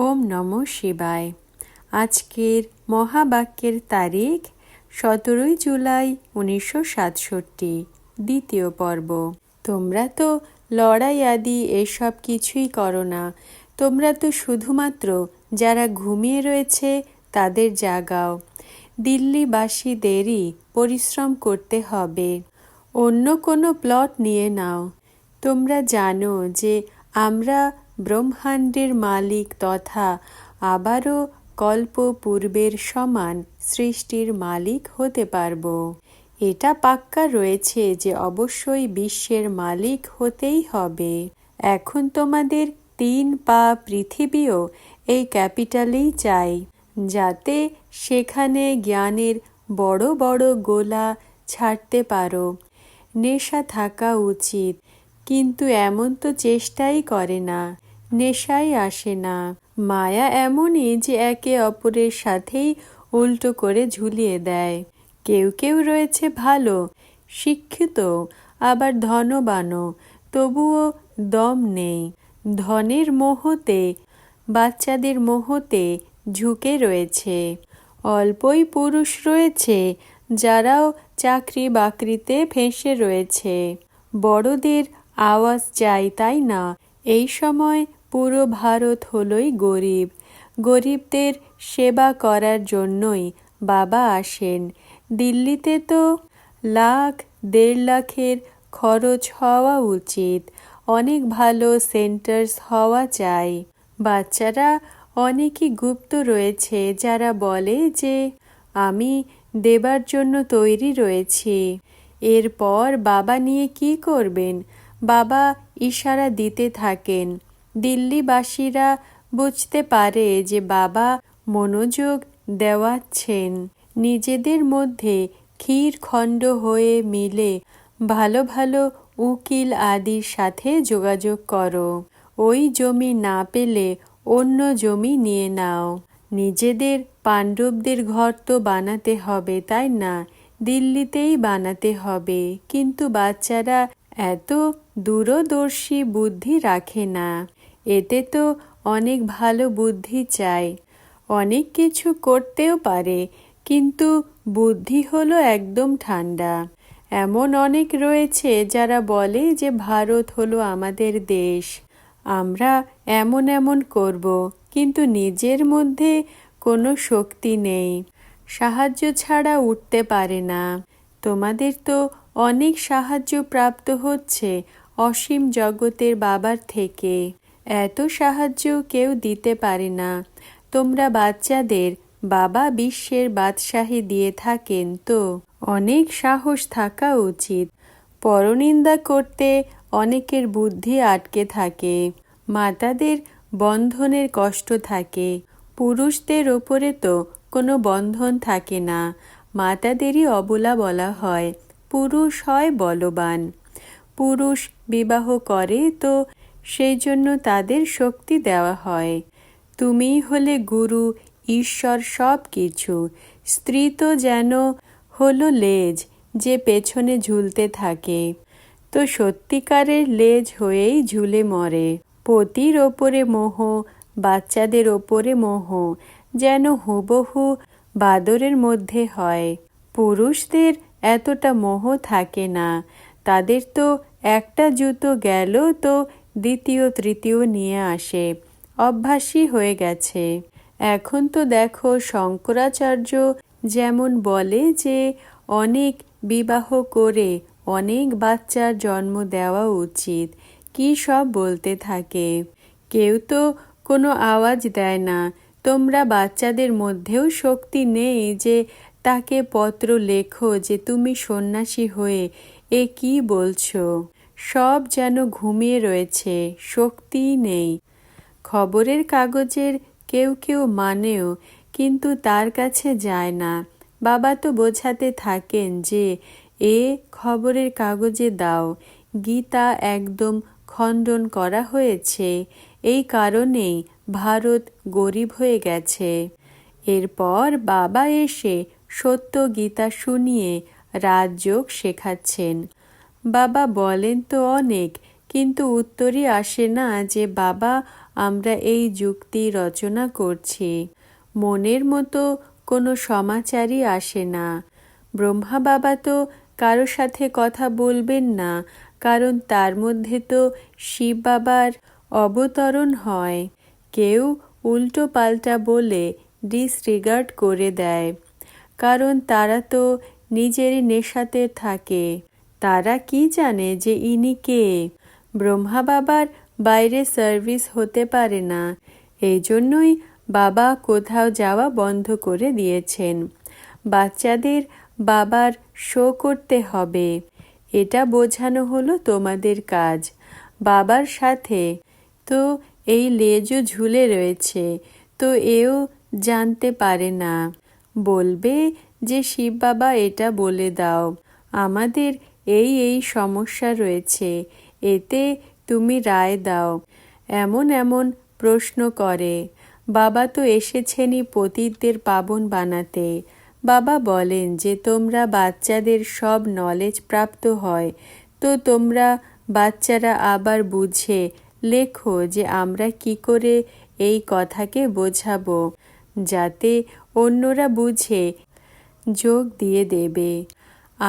ওম নমঃ শিবায়। আজকের মহাবাক্যের তারিখ 17 জুলাই 1967, দ্বিতীয় পর্ব। তোমরা তো লড়াই আদি এসব কিছুই করো না। তোমরা তো শুধুমাত্র যারা ঘুমিয়ে রয়েছে তাদের জাগাও। দিল্লিবাসীদেরই পরিশ্রম করতে হবে। অন্য কোনো প্লট নিয়ে নাও। তোমরা জানো যে আমরা ব্রহ্মাণ্ডের মালিক তথা আবারও কল্প পূর্বের সমান সৃষ্টির মালিক হতে পারব। এটা পাক্কা রয়েছে যে অবশ্যই বিশ্বের মালিক হতেই হবে। এখন তোমাদের 3 পা পৃথিবীও এই ক্যাপিটালেই চাই, যাতে সেখানে জ্ঞানের বড় বড় গোলা ছাড়তে পারো। নেশা থাকা উচিত, কিন্তু এমন তো চেষ্টাই করে না। নেশাই আসে না। মায়া এমনই যে একে অপরের সাথেই উল্টো করে ঝুলিয়ে দেয়। কেউ কেউ রয়েছে ভালো, শিক্ষিত, আবার ধনবানও, তবুও দম নেই। ধনের মোহতে, বাচ্চাদের মোহতে ঝুঁকে রয়েছে। অল্পই পুরুষ রয়েছে যারাও চাকরি বাকরিতে ফেঁসে রয়েছে। বড়দের আওয়াজ চাই, তাই না? এই সময় পুরো ভারত হলোই গরিব। গরিবদের সেবা করার জন্যই বাবা আসেন। দিল্লিতে তো 1,00,000-1.5 লাখের খরচ হওয়া উচিত। অনেক ভালো সেন্টার্স হওয়া চাই। বাচ্চারা অনেকই গুপ্ত রয়েছে যারা বলে যে আমি দেবার জন্য তৈরি রয়েছি। এরপর বাবা নিয়ে কি করবেন? বাবা ইশারা দিতে থাকেন। দিল্লিবাসীরা বুঝতে পারে যে বাবা মনোযোগ দেওয়াচ্ছেন। নিজেদের মধ্যে ক্ষীরখণ্ড হয়ে মিলে ভালো ভালো উকিল আদির সাথে যোগাযোগ করো। ওই জমি না পেলে অন্য জমি নিয়ে নাও। নিজেদের পাণ্ডবদের ঘর তো বানাতে হবে, তাই না? দিল্লিতেই বানাতে হবে। কিন্তু বাচ্চারা এত দূরদর্শী বুদ্ধি রাখে না। এতে তো অনেক ভালো বুদ্ধি চাই। অনেক কিছু করতেও পারে, কিন্তু বুদ্ধি হলো একদম ঠান্ডা। এমন অনেক রয়েছে যারা বলে যে ভারত হলো আমাদের দেশ, আমরা এমন এমন করব, কিন্তু নিজের মধ্যে কোনো শক্তি নেই। সাহায্য ছাড়া উঠতে পারে না। তোমাদের তো অনেক সাহায্য প্রাপ্ত হচ্ছে অসীম জগতের বাবার থেকে। এত সাহায্য কেউ দিতে পারে না। তোমরা বাচ্চাদের বাবা বিশ্বের বাদশাহী দিয়ে থাকেন, তো অনেক সাহস থাকা উচিত। পরনিন্দা করতে অনেকের বুদ্ধি আটকে থাকে। মাতাদের বন্ধনের কষ্ট থাকে। পুরুষদের ওপরে তো কোনো বন্ধন থাকে না। মাতাদেরই অবলা বলা হয়। পুরুষ হয় বলবান। পুরুষ বিবাহ করে তো সেই জন্য তাদের শক্তি দেওয়া হয়। তুমিই হলে গুরু, ঈশ্বর, সব কিছু। স্ত্রী তো যেন হলো লেজ যে পেছনে ঝুলতে থাকে, তো সত্যিকারের লেজ হয়েই ঝুলে মরে। পতির ওপরে মোহ, বাচ্চাদের ওপরে মোহ, যেন হুবহু বাদরের মধ্যে হয়। পুরুষদের এতটা মোহ থাকে না। তাদের তো একটা জুতো গেল তো দ্বিতীয় তৃতীয় নিয়ে আসে। অভ্যাসই হয়ে গেছে। এখন তো দেখো শঙ্করাচার্য যেমন বলে যে অনেক বিবাহ করে অনেক বাচ্চার জন্ম দেওয়া উচিত। কি সব বলতে থাকে। কেউ তো কোনো আওয়াজ দেয় না। তোমরা বাচ্চাদের মধ্যেও শক্তি নেই যে তাকে পত্র লেখো যে তুমি সন্ন্যাসী হয়ে এ কি বলছো। সব যেন ঘুমিয়ে রয়েছে, শক্তিই নেই। খবরের কাগজের কেউ কেউ মানেও, কিন্তু তার কাছে যায় না। বাবা তো বোঝাতে থাকেন যে এ খবরের কাগজে দাও। গীতা একদম খণ্ডন করা হয়েছে। এই কারণেই ভারত গরিব হয়ে গেছে। এরপর বাবা এসে সত্য গীতা শুনিয়ে রাজযোগ শেখাচ্ছেন। বাবা বলেন তো অনেক, কিন্তু উত্তরই আসে না যে বাবা আমরা এই যুক্তি রচনা করছি। মনের মতো কোনো সমাচারই আসে না। ব্রহ্মা বাবা তো কারো সাথে কথা বলবেন না, কারণ তার মধ্যে তো শিব বাবার অবতরণ হয়। কেউ উল্টো পাল্টা বলে ডিসরিগার্ড করে দেয়, কারণ তারা তো নিজেরই নেশাতে থাকে। তারা কি জানে যে ইনি কে? ব্রহ্মা বাবার বাইরে সার্ভিস হতে পারে না। এই জন্যই বাবা কোথাও যাওয়া বন্ধ করে দিয়েছেন। বাচ্চাদের বাবার শো করতে হবে, এটা বোঝানো হলো তোমাদের কাজ। বাবার সাথে তো এই লেজও ঝুলে রয়েছে, তো এও জানতে পারে না। বলবে যে শিব বাবা এটা বলে দাও, আমাদের এই সমস্যা রয়েছে, এতে তুমি রায় দাও। এমন এমন প্রশ্ন করে। বাবা তো এসেছেনই পতিতদের পাবন বানাতে। বাবা বলেন যে তোমরা বাচ্চাদের সব নলেজ প্রাপ্ত হয়, তো তোমরা বাচ্চারা আবার বুঝে লেখো যে আমরা কি করে এই কথাকে বোঝাবো, যাতে অন্যরা বুঝে যোগ দিয়ে দেবে।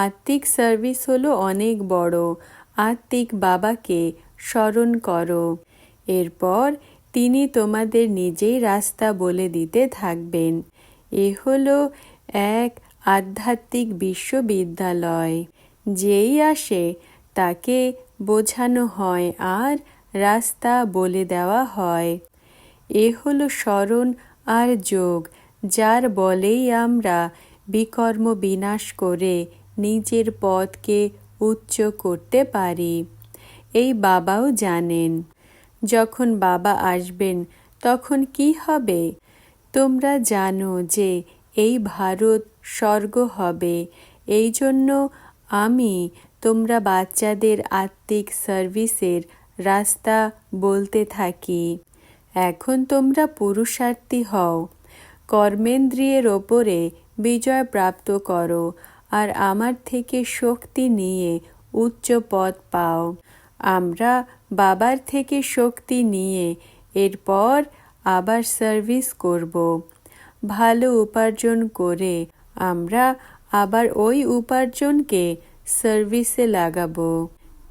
আত্মিক সার্ভিস হলো অনেক বড়। আত্মিক বাবাকে স্মরণ করো, এরপর তিনি তোমাদের নিজেই রাস্তা বলে দিতে থাকবেন। এ হলো এক আধ্যাত্মিক বিশ্ববিদ্যালয়। যেই আসে তাকে বোঝানো হয় আর রাস্তা বলে দেওয়া হয়। এ হলো স্মরণ আর যোগ, যার বলেই আমরা বিকর্ম বিনাশ করে নিজের পথকে উচ্চ করতে পারি। এই বাবাও জানেন যখন বাবা আসবেন তখন কি হবে। তোমরা জানো যে এই ভারত স্বর্গ হবে। এই জন্য আমি তোমরা বাচ্চাদের আত্মিক সার্ভিসের রাস্তা বলতে থাকি। এখন তোমরা পুরুষার্থী হও, কর্মেন্দ্রিয়ের ওপরে বিজয় প্রাপ্ত করো, আর আমার থেকে শক্তি নিয়ে উচ্চ পদ পাও। আমরা বাবার থেকে শক্তি নিয়ে এরপর আবার সার্ভিস করব। ভালো উপার্জন করে আমরা আবার ওই উপার্জনকে সার্ভিসে লাগাবো।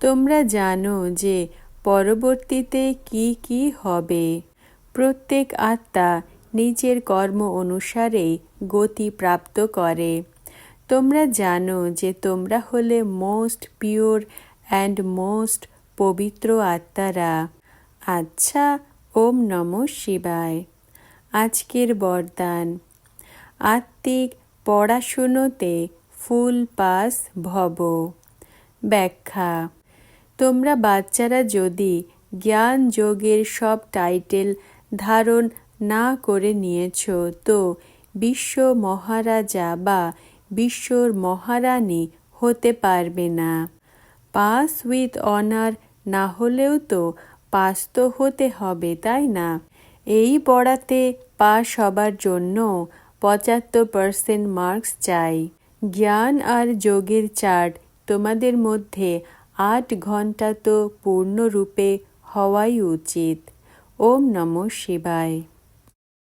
তোমরা জানো যে পরবর্তীতে কি কি হবে। প্রত্যেক আত্মা নিজের কর্ম অনুসারেই গতি প্রাপ্ত করে। তোমরা জানো যে তোমরা হলে মোস্ট পিওর অ্যান্ড মোস্ট পবিত্র আত্মারা। আচ্ছা, ওম নমঃ শিবায়। আজকের বরদান: আত্মিক পড়াশুনোতে ফুল পাস ভব। ব্যাখ্যা: তোমরা বাচ্চারা যদি জ্ঞান যোগের সব টাইটেল ধারণ না করে নিয়েছ, তো বিশ্ব মহারাজা বা বিশ্বর মহারানী হতে পারবে না। পাস উইথ অনার না হলেও তো পাস তো হতে হবে, তাই না? এই পড়াতে পাস হবার জন্য 75% মার্কস চাই। জ্ঞান আর যোগের চার্ট তোমাদের মধ্যে 8 ঘন্টা তো পূর্ণরূপে হওয়াই উচিত। ওম নমঃ শিবায়।